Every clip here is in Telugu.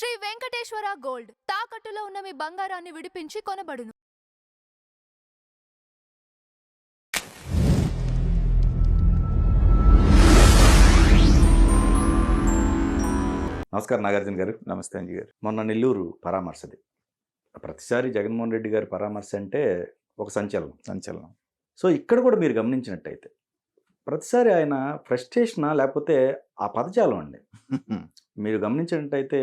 శ్రీ వెంకటేశ్వర గోల్డ్ తాకట్టులో ఉన్న మీ బంగారాన్ని విడిపించి కొనబడును. నమస్కారం నాగార్జున గారు. నమస్తే అంజీ గారు. మొన్న నెల్లూరు పరామర్శది. ప్రతిసారి జగన్మోహన్ రెడ్డి గారి పరామర్శ అంటే ఒక సంచలనం. సో ఇక్కడ కూడా మీరు గమనించినట్టయితే ప్రతిసారి ఆయన ఫ్రస్ట్రేషనా లేకపోతే ఆ పదజాలం అండి. మీరు గమనించినట్టయితే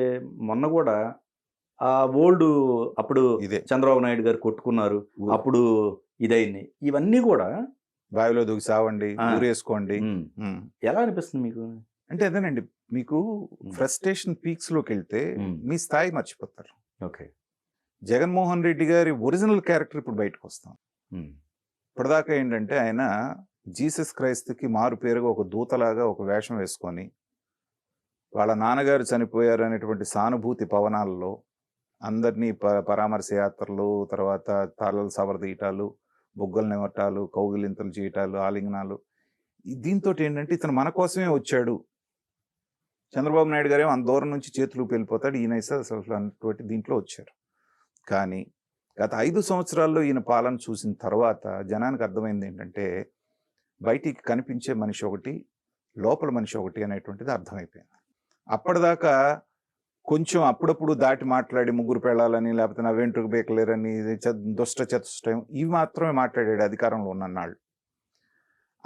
మొన్న కూడా ఆ ఓల్డ్ అప్పుడు ఇదే చంద్రబాబు నాయుడు గారు కొట్టుకున్నారు, అప్పుడు ఇదైంది, ఇవన్నీ కూడా బావిలో దూకి సావండి, ఊరేసుకోండి. ఎలా అనిపిస్తుంది మీకు? అంటే అదేనండి, మీకు ఫ్రస్ట్రేషన్ పీక్స్ లోకి వెళ్తే మీ స్థాయి మర్చిపోతారు. ఓకే, జగన్మోహన్ రెడ్డి గారి ఒరిజినల్ క్యారెక్టర్ ఇప్పుడు బయటకు వస్తాం. ఇప్పటిదాకా ఏంటంటే ఆయన జీసస్ క్రైస్తుకి మారు పేరుగా ఒక దూతలాగా ఒక వేషం వేసుకొని వాళ్ళ నాన్నగారు చనిపోయారు అనేటువంటి సానుభూతి పవనాల్లో అందరినీ పరామర్శ యాత్రలు, తర్వాత తాళలు సవరదీయటాలు, బొగ్గలు నిమటాలు, కౌగిలింతలు చేయటాలు, ఆలింగనాలు, దీంతో ఏంటంటే ఇతను మన కోసమే వచ్చాడు. చంద్రబాబు నాయుడు గారేమో అంత దూరం నుంచి చేతులు వెళ్ళిపోతాడు, ఈయన అసలు అన్నటువంటి దీంట్లో వచ్చారు. కానీ గత 5 సంవత్సరాల్లో ఈయన పాలన చూసిన తర్వాత జనానికి అర్థమైంది ఏంటంటే బయటికి కనిపించే మనిషి ఒకటి, లోపల మనిషి ఒకటి అనేటువంటిది అర్థమైపోయింది. అప్పటిదాకా కొంచెం అప్పుడప్పుడు దాటి మాట్లాడి ముగ్గురు పెళ్ళాలని, లేకపోతే నా వెంట్రుకు బేకలేరని, దుష్ట చతుష్టయం, ఇవి మాత్రమే మాట్లాడాడు అధికారంలో ఉన్నన్నాళ్ళు.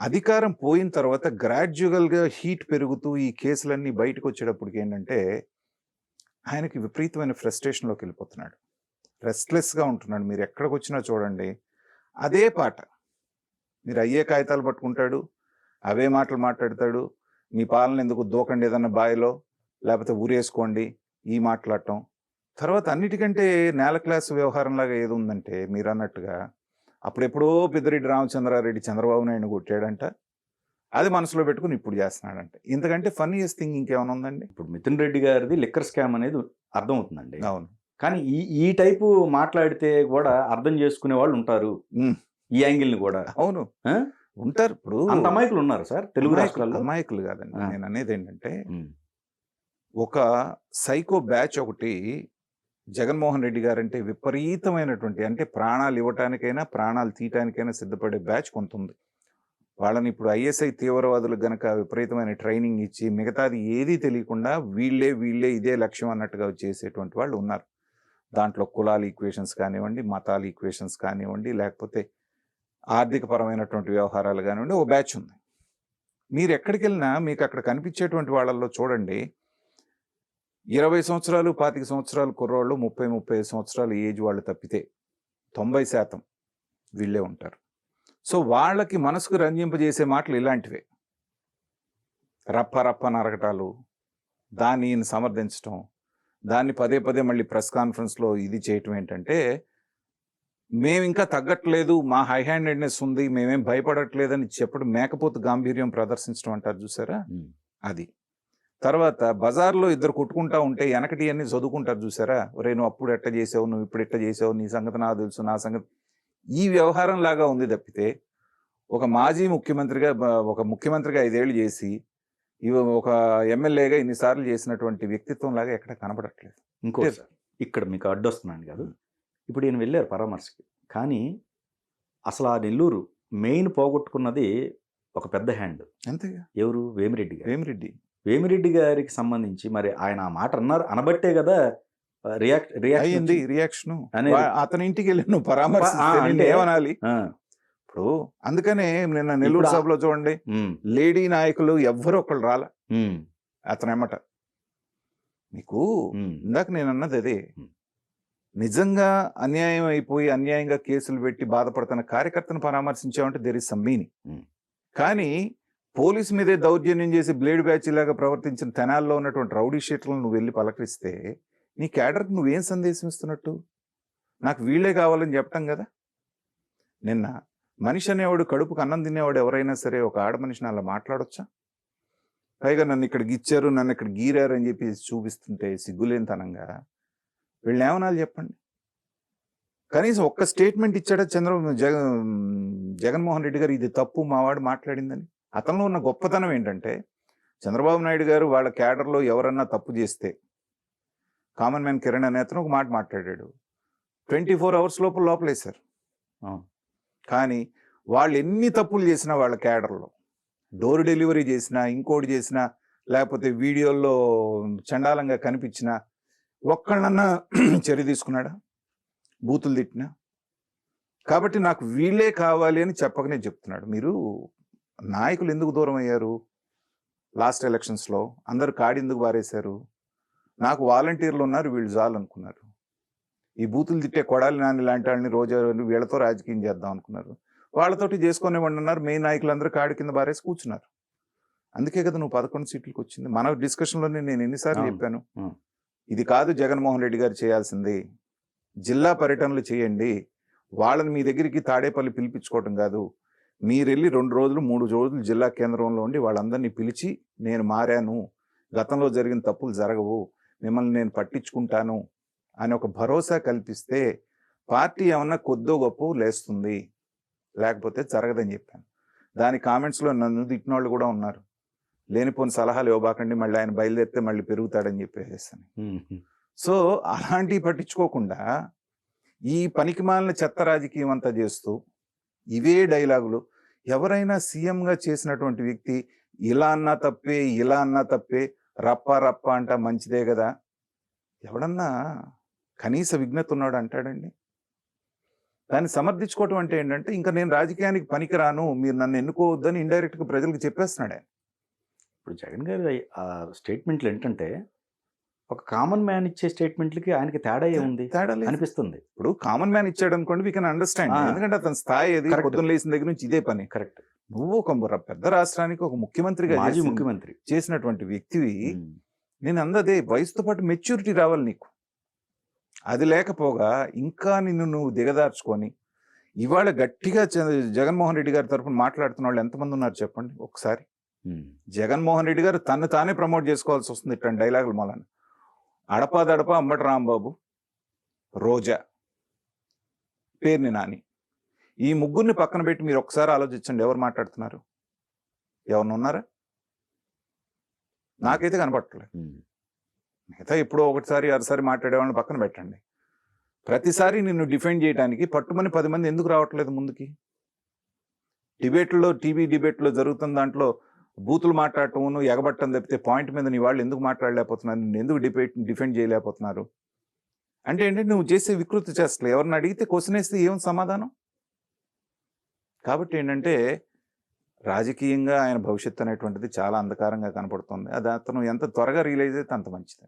అధికారం పోయిన తర్వాత గ్రాడ్యువల్గా హీట్ పెరుగుతూ ఈ కేసులన్నీ బయటకు వచ్చేటప్పటికి ఏంటంటే ఆయనకి విపరీతమైన ఫ్రస్ట్రేషన్లోకి వెళ్ళిపోతున్నాడు, రెస్ట్లెస్గా ఉంటున్నాడు. మీరు ఎక్కడికి వచ్చినా చూడండి అదే పాట. మీరు అయ్యే కాగితాలు పట్టుకుంటాడు, అవే మాటలు మాట్లాడతాడు. మీ పాలన ఎందుకు దూకండి ఏదన్నా బావిలో, లేకపోతే ఊరేసుకోండి, ఈ మాట్లాడటం. తర్వాత అన్నిటికంటే నేల క్లాస్ వ్యవహారంలాగా ఏది ఉందంటే మీరు అన్నట్టుగా అప్పుడెప్పుడో పెద్దిరెడ్డి రామచంద్రారెడ్డి చంద్రబాబు నాయుడు కొట్టాడంట, అది మనసులో పెట్టుకుని ఇప్పుడు చేస్తున్నాడంట. ఇంతకంటే ఫన్నీయెస్ట్ థింగ్ ఇంకేమైనా ఉందండి? ఇప్పుడు మిథున్ రెడ్డి గారిది లిక్కర్ స్కామ్ అనేది అర్థమవుతుందండి. అవును. కానీ ఈ టైపు మాట్లాడితే కూడా అర్థం చేసుకునే వాళ్ళు ఉంటారు, ఈ యాంగిల్ని కూడా. అవును, ఉంటారు. ఇప్పుడు అంత అమాయకులు ఉన్నారు సార్ తెలుగు రాష్ట్రాల్లో. అమాయకులు కాదండి, నేను అనేది ఏంటంటే ఒక సైకో బ్యాచ్ ఒకటి జగన్మోహన్ రెడ్డి గారంటే విపరీతమైనటువంటి, అంటే ప్రాణాలు ఇవ్వటానికైనా ప్రాణాలు తీయటానికైనా సిద్ధపడే బ్యాచ్ కొంత ఉంది. వాళ్ళని ఇప్పుడు ఐఎస్ఐ తీవ్రవాదులకు గనక విపరీతమైన ట్రైనింగ్ ఇచ్చి మిగతాది ఏదీ తెలియకుండా వీళ్ళే ఇదే లక్ష్యం అన్నట్టుగా చేసేటువంటి వాళ్ళు ఉన్నారు. దాంట్లో కులాల ఈక్వేషన్స్ కానివ్వండి, మతాల ఈక్వేషన్స్ కానివ్వండి, లేకపోతే ఆర్థిక పరమైనటువంటి వ్యవహారాలు కానివ్వండి, ఒక బ్యాచ్ ఉంది. మీరు ఎక్కడికి వెళ్ళినా మీకు అక్కడ కనిపించేటువంటి వాళ్ళల్లో చూడండి, 20 సంవత్సరాలు 25 సంవత్సరాలు కుర్రోళ్ళు, 30-35 సంవత్సరాలు ఏజ్ వాళ్ళు తప్పితే 90% వీళ్ళే ఉంటారు. సో వాళ్ళకి మనసుకు రంజింపజేసే మాటలు ఇలాంటివే. రప్ప నరకటాలు, దాన్ని ఈయన సమర్థించటం, దాన్ని పదే మళ్ళీ ప్రెస్ కాన్ఫరెన్స్లో ఇది చేయటం ఏంటంటే మేము ఇంకా తగ్గట్లేదు, మా హై హ్యాండెడ్నెస్ ఉంది, మేమేం భయపడట్లేదని చెప్పడం, మేకపోతు గాంభీర్యం ప్రదర్శించడం అంటారు చూసారా, అది. తర్వాత బజార్లో ఇద్దరు కొట్టుకుంటా ఉంటే వెనకటి అన్ని చదువుకుంటారు చూసారా, ఒరే నువ్వు అప్పుడు ఎట్ట చేసావు, నువ్వు ఇప్పుడు ఎట్ట చేసావు, నీ సంగతి నాకు తెలుసు, నా సంగతి, ఈ వ్యవహారం లాగా ఉంది తప్పితే ఒక మాజీ ముఖ్యమంత్రిగా, ఒక ముఖ్యమంత్రిగా 5 ఏళ్ళు చేసి ఒక ఎమ్మెల్యేగా ఇన్నిసార్లు చేసినటువంటి వ్యక్తిత్వం లాగా ఎక్కడ కనబడట్లేదు. ఇంకో ఇక్కడ మీకు అడ్డొస్తున్నాను కాదు, ఇప్పుడు ఈయన వెళ్ళారు పరామర్శకి, కానీ అసలు ఆ నెల్లూరు మెయిన్ పోగొట్టుకున్నది ఒక పెద్ద హ్యాండ్. అంతేగా. ఎవరు? వేమిరెడ్డి. వేమిరెడ్డి గారికి సంబంధించి మరి ఆయన ఆ మాట అనబట్టే కదా రియాక్షన్. అతని ఇంటికి వెళ్ళి నువ్వు పరామర్శ ఏమనాలి ఇప్పుడు? అందుకనే నిన్న నెల్లూరు సభలో చూడండి, లేడీ నాయకులు ఎవ్వరు ఒకళ్ళు రాల అతను ఎమ్మట. మీకు ఇందాక నేను అన్నది అదే, నిజంగా అన్యాయం అయిపోయి అన్యాయంగా కేసులు పెట్టి బాధపడుతున్న కార్యకర్తను పరామర్శించామంటే దేర్ ఇస్ సమ్ మీనింగ్. కానీ పోలీసు మీదే దౌర్జన్యం చేసి బ్లేడ్ బ్యాచ్ లాగా ప్రవర్తించిన తెనాల్లో ఉన్నటువంటి రౌడీ షీట్లను నువ్వు వెళ్ళి పలకరిస్తే నీ క్యాడర్కి నువ్వేం సందేశం ఇస్తున్నట్టు? నాకు వీళ్ళే కావాలని చెప్పటం కదా. నిన్న మనిషి అనేవాడు, కడుపుకు అన్నం తినేవాడు ఎవరైనా సరే ఒక ఆడ మనిషిని అలా మాట్లాడొచ్చా? పైగా నన్ను ఇక్కడ గిచ్చారు, నన్ను ఇక్కడ గీరారు అని చెప్పి చూపిస్తుంటే సిగ్గులేనితనంగా వీళ్ళని ఏమనాలి చెప్పండి? కనీసం ఒక్క స్టేట్మెంట్ ఇచ్చాడా జగన్మోహన్ రెడ్డి గారు, ఇది తప్పు మావాడు మాట్లాడిందని? అతనిలో ఉన్న గొప్పతనం ఏంటంటే చంద్రబాబు నాయుడు గారు వాళ్ళ క్యాడర్లో ఎవరన్నా తప్పు చేస్తే కామన్ మ్యాన్ కిరణ్ అనే అతను ఒక మాట మాట్లాడాడు. 24 అవర్స్ లోపల లోపలేశారు. అవును. కానీ వాళ్ళు ఎన్ని తప్పులు చేసినా వాళ్ళ క్యాడర్లో డోర్ డెలివరీ చేసినా, ఇంకోటి చేసినా, లేకపోతే వీడియోల్లో చండాలంగా కనిపించినా ఒక్కళ్ళన్నా చర్య తీసుకున్నాడా? బూతులు తిట్టినా. కాబట్టి నాకు వీళ్ళే కావాలి అని చెప్పకనే చెప్తున్నాడు. మీరు నాయకులు ఎందుకు దూరం అయ్యారు? లాస్ట్ ఎలక్షన్స్లో అందరు కాడి ఎందుకు బారేశారు? నాకు వాలంటీర్లు ఉన్నారు, వీళ్ళు చాలు అనుకున్నారు. ఈ బూతులు తిట్టే కొడాలి నాని లాంటి వాళ్ళని రోజు వీళ్ళతో రాజకీయం చేద్దాం అనుకున్నారు. వాళ్ళతోటి చేసుకునేవాడిని ఉన్నారు. మెయిన్ నాయకులందరూ కాడి కింద బారేసి కూర్చున్నారు. అందుకే కదా నువ్వు 11 సీట్లకు వచ్చింది. మన డిస్కషన్లోనే నేను ఎన్నిసార్లు అవును. చెప్పాను, అవును. ఇది కాదు జగన్మోహన్ రెడ్డి గారు చేయాల్సింది. జిల్లా పర్యటనలు చేయండి. వాళ్ళని మీ దగ్గరికి తాడేపల్లి పిలిపించుకోవటం కాదు. మీరు వెళ్ళి 2 రోజులు 3 రోజులు జిల్లా కేంద్రంలో ఉండి వాళ్ళందరినీ పిలిచి నేను మారాను, గతంలో జరిగిన తప్పులు జరగవు, మిమ్మల్ని నేను పట్టించుకుంటాను అని ఒక భరోసా కల్పిస్తే పార్టీ ఏమన్నా కొద్దో గొప్ప లేస్తుంది, లేకపోతే జరగదని చెప్పాను. దాని కామెంట్స్లో నన్ను తిట్టిన వాళ్ళు కూడా ఉన్నారు. లేనిపోని సలహాలు ఇవ్వబాకండి, మళ్ళీ ఆయన బయలుదేరితే మళ్ళీ పెరుగుతాడని చెప్పేసేసాను. సో అలాంటివి పట్టించుకోకుండా ఈ పనికిమాలిన చెత్త రాజకీయం అంతా చేస్తూ ఇవే డైలాగులు. ఎవరైనా సీఎంగా చేసినటువంటి వ్యక్తి ఇలా అన్నా తప్పే, ఇలా అన్నా తప్పే, రప్ప రప్ప అంట మంచిదే కదా, ఎవడన్నా కనీస విజ్ఞత ఉన్నాడు అంటాడండి? దాన్ని సమర్థించుకోవటం అంటే ఏంటంటే ఇంకా నేను రాజకీయానికి పనికిరాను, మీరు నన్ను ఎన్నుకోవద్దని ఇండైరెక్ట్గా ప్రజలకు చెప్పేస్తున్నాడు ఆయన. ఇప్పుడు జగన్ గారి ఆ స్టేట్మెంట్లు ఏంటంటే ఒక కామన్ మ్యాన్ ఇచ్చే స్టేట్మెంట్లకి ఆయనకి తేడా ఏముంది తేడా లేదు. అనిపిస్తుంది. ఇప్పుడు కామన్ మ్యాన్ ఇచ్చాడు అనుకోండి, వీ కెన్ అండర్స్టాండ్. ఎందుకంటే అతని స్థాయి అది, Correct. పొద్దున్న లేచిన దగ్గర నుంచి ఇదే పని. కరెక్ట్. నువ్వు ఒక పెద్ద రాష్ట్రానికి ఒక ముఖ్యమంత్రిగా మాజీ ముఖ్యమంత్రి చేసినటువంటి వ్యక్తివి. నేను అందదే వయసుతో పాటు మెచ్యూరిటీ రావాలి నీకు. అది లేకపోగా ఇంకా నిన్ను నువ్వు దిగదార్చుకొని ఇవాళ గట్టిగా జగన్మోహన్ రెడ్డి గారి తరఫున మాట్లాడుతున్న వాళ్ళు ఎంతమంది ఉన్నారు చెప్పండి ఒకసారి. జగన్మోహన్ రెడ్డి గారు తను తానే ప్రమోట్ చేసుకోవాల్సి వస్తుంది ఇట్లాంటి డైలాగుల మూలన. అడపాదడప అంబటి రాంబాబు, రోజా, పేర్ని నాని, ఈ ముగ్గురిని పక్కన పెట్టి మీరు ఒకసారి ఆలోచించండి, ఎవరు మాట్లాడుతున్నారు? ఎవరిని ఉన్నారా? నాకైతే కనపడట్లేదు. మిగతా ఎప్పుడో ఒకటిసారి అరసారి మాట్లాడేవాళ్ళని పక్కన పెట్టండి. ప్రతిసారి నిన్ను డిఫెండ్ చేయడానికి పట్టుమని 10 మంది ఎందుకు రావట్లేదు ముందుకి? డిబేట్లో, టీవీ డిబేట్లో జరుగుతున్న దాంట్లో బూతులు మాట్లాడటం, ఎగబట్టం తప్పితే పాయింట్ మీద నీ వాళ్ళు ఎందుకు మాట్లాడలేకపోతున్నారు? నిన్ను ఎందుకు డిఫెండ్ చేయలేకపోతున్నారు? అంటే ఏంటంటే నువ్వు చేసే వికృతి చేస్తలే. ఎవరిని అడిగితే క్వశ్చన్ వేస్తే ఏం సమాధానం? కాబట్టి ఏంటంటే రాజకీయంగా ఆయన భవిష్యత్తు అనేటువంటిది చాలా అంధకారంగా కనపడుతుంది. అది అతను ఎంత త్వరగా రియలైజ్ అయితే అంత మంచిది.